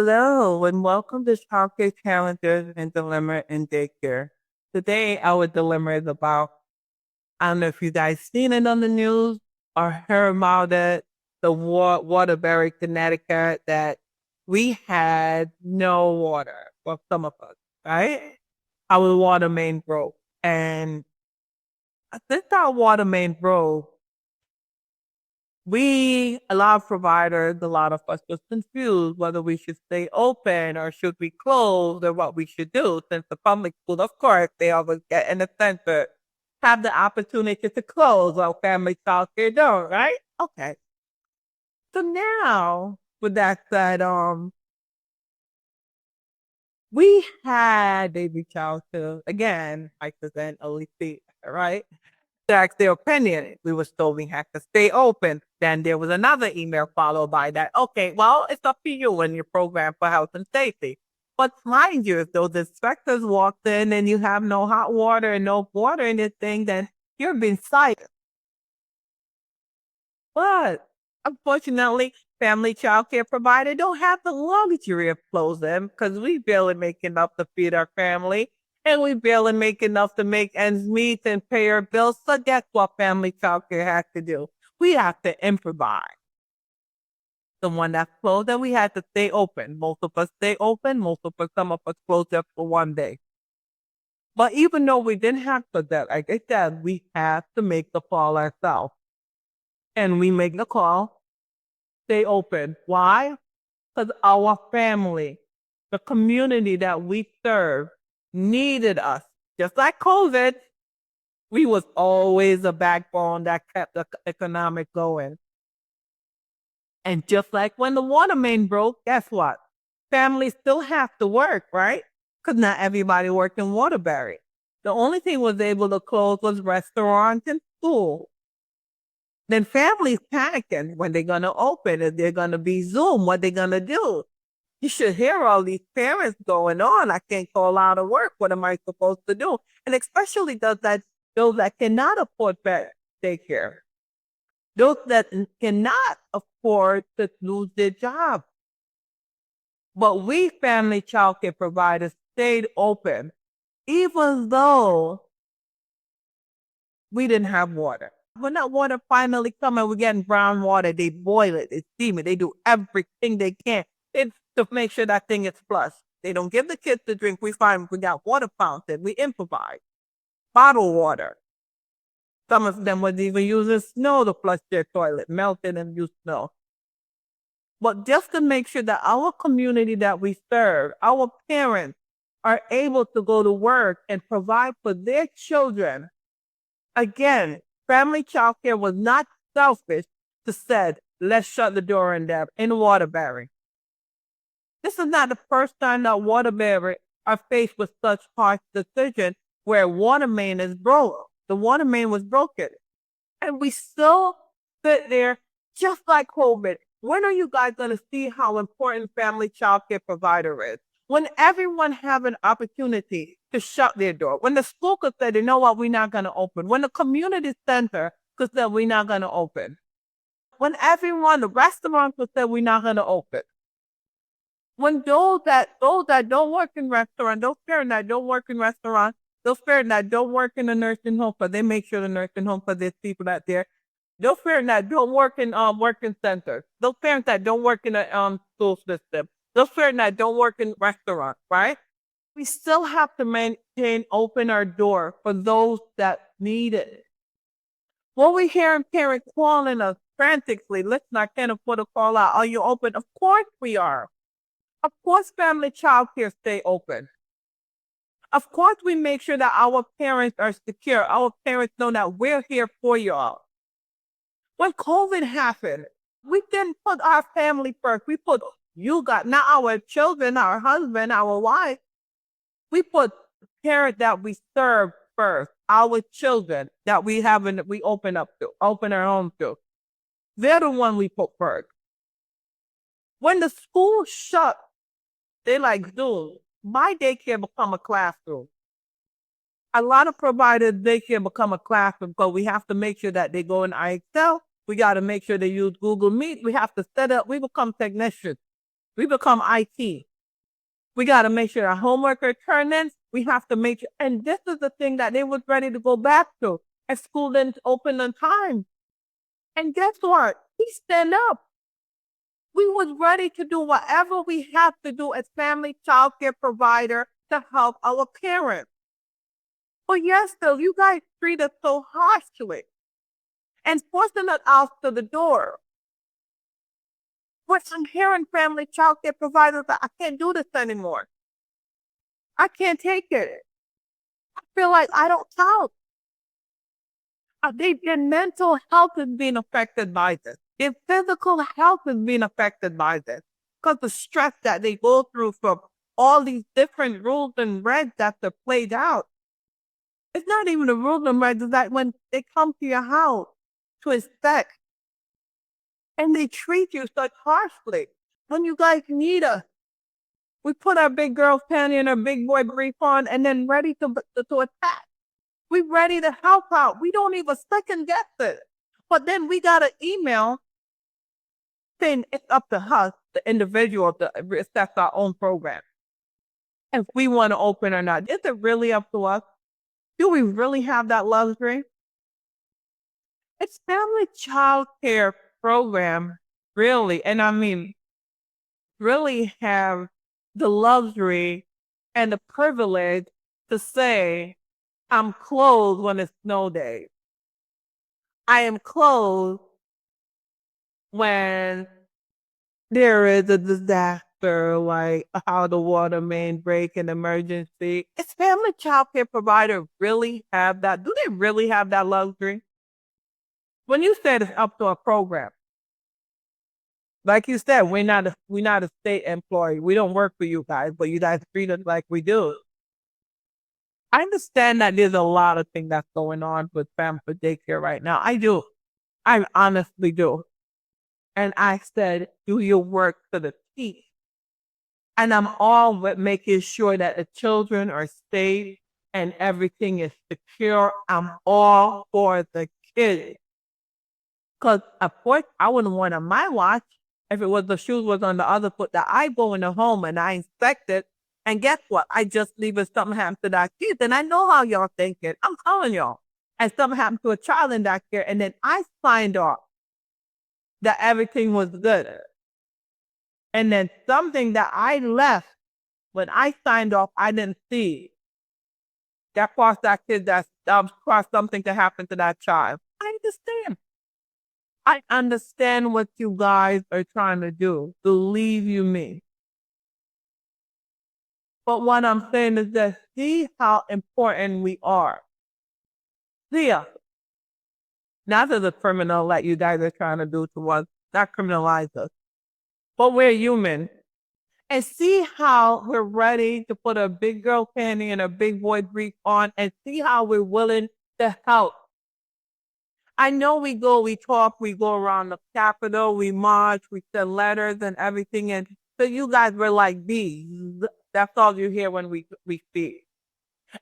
Hello, and welcome to Childcare Challenges and Dilemma in Daycare. Today, our dilemma is about, I don't know if you guys seen it on the news or heard about it, the Waterbury, Connecticut, that we had no water for some of us, right? Our water main broke. And since our water main broke, a lot of providers, a lot of us was confused whether we should stay open or should we close or what we should do. Since the public school, of course, they always get in the center, have the opportunity to close while family childcare don't, right? Okay. So now, with that said, we had they reach out to again, I present OEC, right? To ask their opinion. We were told we had to stay open. Then there was another email followed by that. Okay, well, it's up to you and your program for health and safety. But mind you, if those inspectors walked in and you have no hot water and no water in this thing, then you're being cited. But unfortunately, family child care provider don't have the luxury of closing because we barely make enough to feed our family and we barely make enough to make ends meet and pay our bills. So that's what family child care has to do. We have to improvise. The one that's closed, and we had to stay open. Most of us stay open, some of us closed just for one day. But even though we didn't have to that, like I said, we have to make the call ourselves. And we make the call, stay open. Why? Because our family, the community that we serve, needed us. Just like COVID, we was always a backbone that kept the economic going. And just like when the water main broke, guess what? Families still have to work, right? Because not everybody worked in Waterbury. The only thing was able to close was restaurants and schools. Then families panicking when they're going to open, if they're going to be Zoom, what they're going to do. You should hear all these parents going on. I can't call out of work. What am I supposed to do? And especially those that cannot afford daycare, those that cannot afford to lose their job. But we family childcare providers stayed open, even though we didn't have water. When that water finally comes, we're getting brown water. They boil it, they steam it, they do everything they can to make sure that thing is flushed. They don't give the kids to drink. We got water fountain. We improvise. Bottled water. Some of them would even use snow to flush their toilet, melt it and use snow. But just to make sure that our community that we serve, our parents, are able to go to work and provide for their children. Again, family child care was not selfish to said, let's shut the door in Waterbury. This is not the first time that Waterbury are faced with such harsh decision where water main is broke. The water main was broken. And we still sit there just like COVID. When are you guys going to see how important family child care provider is? When everyone have an opportunity to shut their door. When the school could say, you know what, we're not going to open. When the community center could say, we're not going to open. When the restaurant could say, we're not going to open. When those that don't work in restaurant, those parents that don't work in restaurant, those parents that don't work in the nursing home, but they make sure the nursing home for there's people out there. Those parents that don't work in working centers, those parents that don't work in the school system, those parents that don't work in restaurants, right? We still have to maintain open our door for those that need it. When we hear parents calling us frantically, listen, I can't afford to call out. Are you open? Of course we are. Of course, family child care stay open. Of course, we make sure that our parents are secure. Our parents know that we're here for y'all. When COVID happened, we didn't put our family first. We put not our children, our husband, our wife. We put the parents that we serve first, our children that we open our home to. They're the one we put first. When the school shut, they like, dude, my daycare become a classroom. A lot of providers, daycare become a classroom, but we have to make sure that they go in IXL. We got to make sure they use Google Meet. We have to set up, we become technicians. We become IT. We got to make sure our homework are turned in. We have to make sure. And this is the thing that they was ready to go back to. And school didn't open on time. And guess what? We stand up. We was ready to do whatever we have to do as family child care provider to help our parents. But yes, though, you guys treat us so harshly and forcing us out to the door. But I'm hearing family child care providers that I can't do this anymore. I can't take it. I feel like I don't count. Their mental health is being affected by this. Their physical health is being affected by this because the stress that they go through from all these different rules and regs that are played out. It's not even the rules and regs, it's that when they come to your house to inspect and they treat you such harshly. When you guys need us, we put our big girl's panty and our big boy brief on and then ready to attack. We're ready to help out. We don't even second guess it. But then we got an email saying it's up to us, the individual, to assess our own program. If we want to open or not. Is it really up to us? Do we really have that luxury? It's family child care program, really, and I mean, really have the luxury and the privilege to say, I'm closed when it's snow days. I am closed when there is a disaster, like how the water main break, an emergency. Is family child care provider really have that? Do they really have that luxury? When you said it's up to a program, like you said, we're not a state employee. We don't work for you guys, but you guys treat us like we do. I understand that there's a lot of things that's going on with family daycare right now. I do. I honestly do. And I said, do your work to the T. And I'm all with making sure that the children are safe and everything is secure. I'm all for the kids. Because, of course, I wouldn't want on my watch if it was the shoes was on the other foot that I go in the home and I inspect it. And guess what? I just leave if something happened to that kid. And I know how y'all thinking. I'm telling y'all. And something happened to a child in that care. And then I signed off that everything was good. And then something that I left when I signed off, I didn't see. That caused that kid that caused something to happen to that child. I understand. I understand what you guys are trying to do. Believe you me. But what I'm saying is that see how important we are. See us. Not as a criminal like you guys are trying to do to us, not criminalize us. But we're human. And see how we're ready to put a big girl panty and a big boy brief on and see how we're willing to help. I know we talk, we go around the Capitol, we march, we send letters and everything. And so you guys were like bees. That's all you hear when we speak.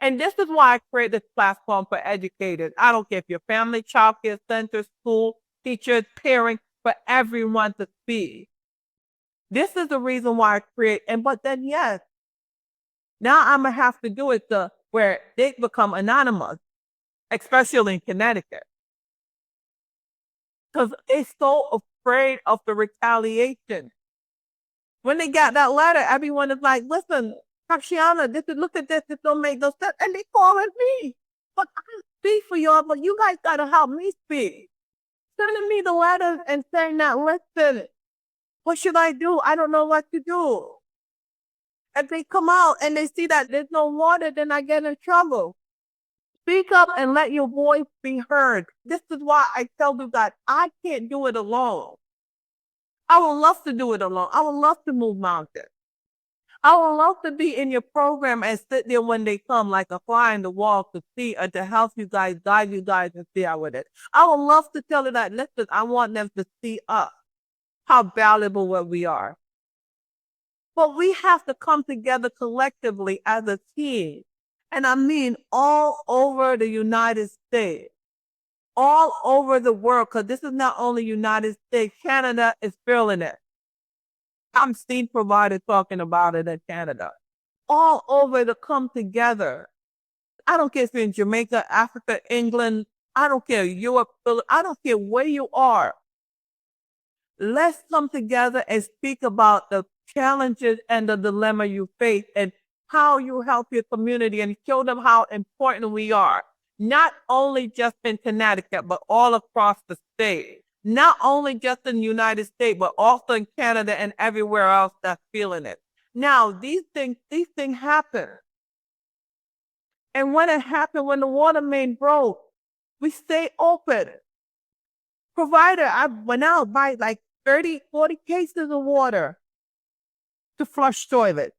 And this is why I create this platform for educators. I don't care if you're family, childcare center, school, teachers, parents, for everyone to speak. This is the reason why I create. But then, yes, now I'm going to have to do it to where they become anonymous, especially in Connecticut. Because they're so afraid of the retaliation. When they got that letter, everyone is like, listen, Tashieanna, look at this don't make no sense. And they calling me. But I speak for y'all, but you guys got to help me speak. Sending me the letters and saying that, listen, what should I do? I don't know what to do. If they come out and they see that there's no water, then I get in trouble. Speak up and let your voice be heard. This is why I tell you that I can't do it alone. I would love to do it alone. I would love to move mountains. I would love to be in your program and sit there when they come like a fly in the wall to see and to help you guys, guide you guys and see out with it. I would love to tell you that, listen, I want them to see us, how valuable what we are. But we have to come together collectively as a team. And I mean all over the United States, all over the world, because this is not only United States, Canada is feeling it. I'm seeing providers talking about it in Canada. All over to come together. I don't care if you're in Jamaica, Africa, England, I don't care, Europe, I don't care where you are. Let's come together and speak about the challenges and the dilemma you face and how you help your community and show them how important we are, not only just in Connecticut, but all across the state. Not only just in the United States, but also in Canada and everywhere else that's feeling it. Now, these things happen. And when it happened, when the water main broke, we stay open. Provider, I went out, buy like 30, 40 cases of water to flush toilet.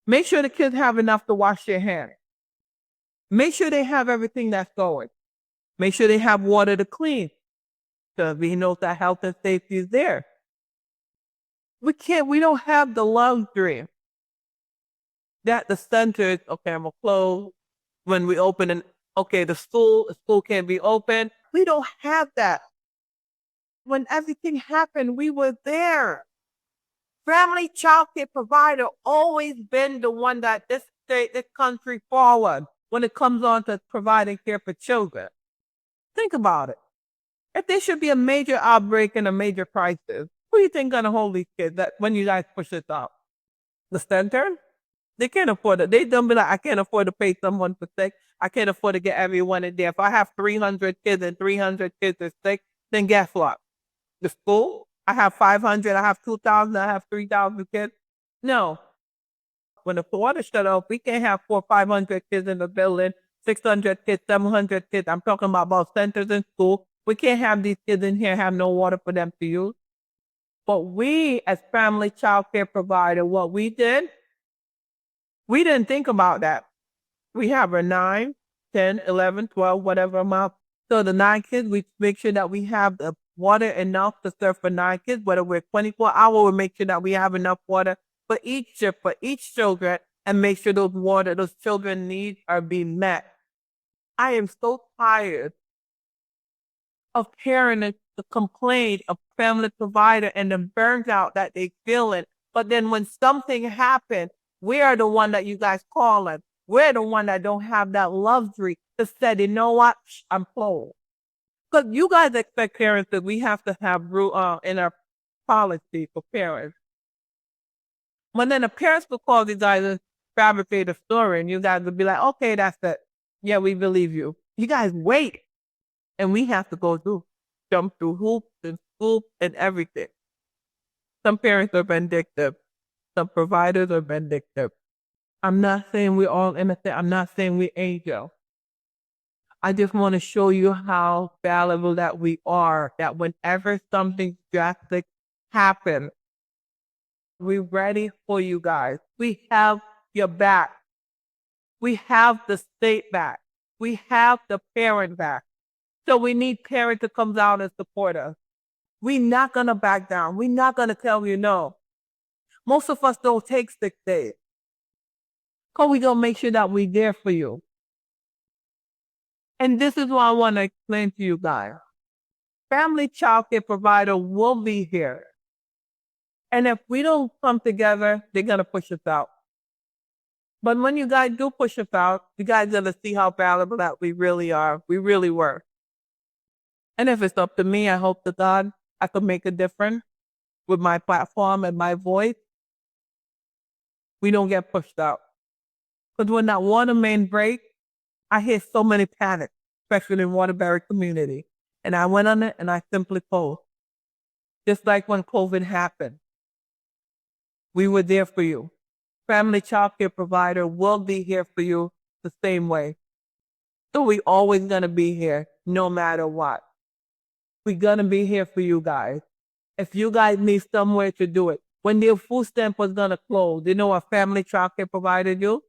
Make sure the kids have enough to wash their hands. Make sure they have everything that's going. Make sure they have water to clean. So we know that health and safety is there. We don't have the luxury that the centers, okay, I'm gonna close when we open and okay, the school can't be open. We don't have that. When everything happened, we were there. Family childcare provider always been the one that this state, this country forward when it comes on to providing care for children. Think about it. If there should be a major outbreak and a major crisis, who do you think gonna hold these kids that when you guys push this out? The center? They can't afford it. They don't be like, I can't afford to pay someone for sick. I can't afford to get everyone in there. If I have 300 kids and 300 kids are sick, then guess what? The school, I have 500, I have 2,000, I have 3,000 kids. No. When the water shut off, we can't have 400, 500 kids in the building, 600 kids, 700 kids. I'm talking about centers in school. We can't have these kids in here have no water for them to use. But we, as family child care provider, what we did, we didn't think about that. We have our 9, 10, 11, 12, whatever amount. So the 9 kids, we make sure that we have the water enough to serve for 9 kids, whether we're 24 hours, we make sure that we have enough water for each shift, for each children, and make sure those children needs are being met. I am so tired of hearing the complaint of family provider and the burnt out that they feeling. But then when something happens, we are the one that you guys call it. We're the one that don't have that luxury to say, you know what, I'm closed. Because you guys expect parents that we have to have in our policy for parents. When then the parents will call these guys and fabricate a story, and you guys will be like, okay, that's it. Yeah, we believe you. You guys wait. And we have to jump through hoops and schools and everything. Some parents are vindictive. Some providers are vindictive. I'm not saying we're all innocent. I'm not saying we're angels. I just want to show you how valuable that we are, that whenever something drastic happens, we're ready for you guys. We have your back. We have the state back. We have the parent back. So we need parents to come down and support us. We're not going to back down. We're not going to tell you no. Most of us don't take 6 days. Because we're going to make sure that we're there for you. And this is what I want to explain to you guys. Family childcare provider will be here. And if we don't come together, they're going to push us out. But when you guys do push us out, you guys are going to see how valuable that we really are. We really were. And if it's up to me, I hope to God I could make a difference with my platform and my voice. We don't get pushed out. Because when that water main breaks, I hear so many panic, especially in Waterbury community. And I went on it and I simply posed. Just like when COVID happened. We were there for you. Family childcare provider will be here for you the same way. So we always gonna be here no matter what. We're gonna be here for you guys. If you guys need somewhere to do it. When their food stamp was gonna close, you know what family childcare provider do?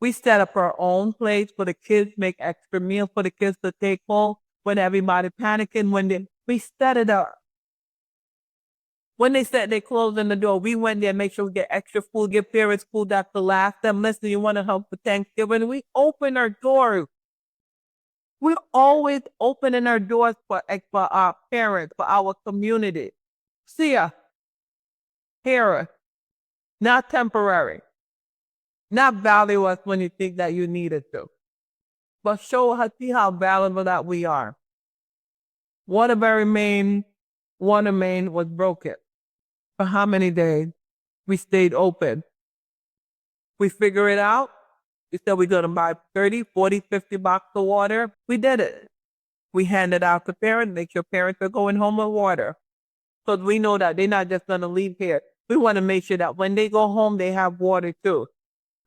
We set up our own place for the kids, make extra meals for the kids to take home when everybody panicking, we set it up. When they said they closing the door, we went there, make sure we get extra food, give parents food that could last them. Listen, you want to help for Thanksgiving? We open our doors. We're always opening our doors for our parents, for our community. See ya. Hear us, not temporary. Not value us when you think that you need it to, but show us, see how valuable that we are. Water main was broken. For how many days? We stayed open. We figured it out. We said we're going to buy 30, 40, 50 boxes of water. We did it. We handed out to parents, make sure parents are going home with water. So we know that they're not just going to leave here. We want to make sure that when they go home, they have water too.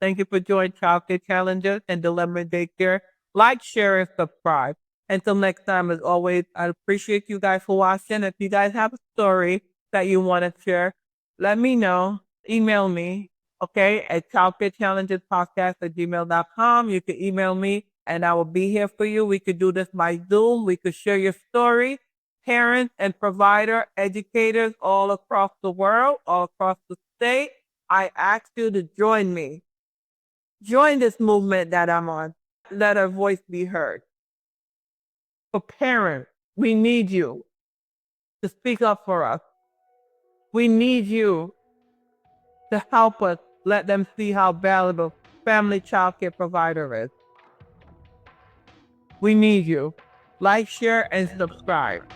Thank you for joining Childcare Challenges and Dilemma Daycare. Like, share, and subscribe. Until next time, as always, I appreciate you guys for watching. If you guys have a story that you want to share, let me know. Email me, okay, at childcarechallengespodcast@gmail.com. You can email me and I will be here for you. We could do this by Zoom. We could share your story. Parents and provider, educators all across the world, all across the state, I ask you to join me. Join this movement that I'm on. Let our voice be heard. For parents, we need you to speak up for us. We need you to help us let them see how valuable family childcare provider is. We need you. Like, share, and subscribe.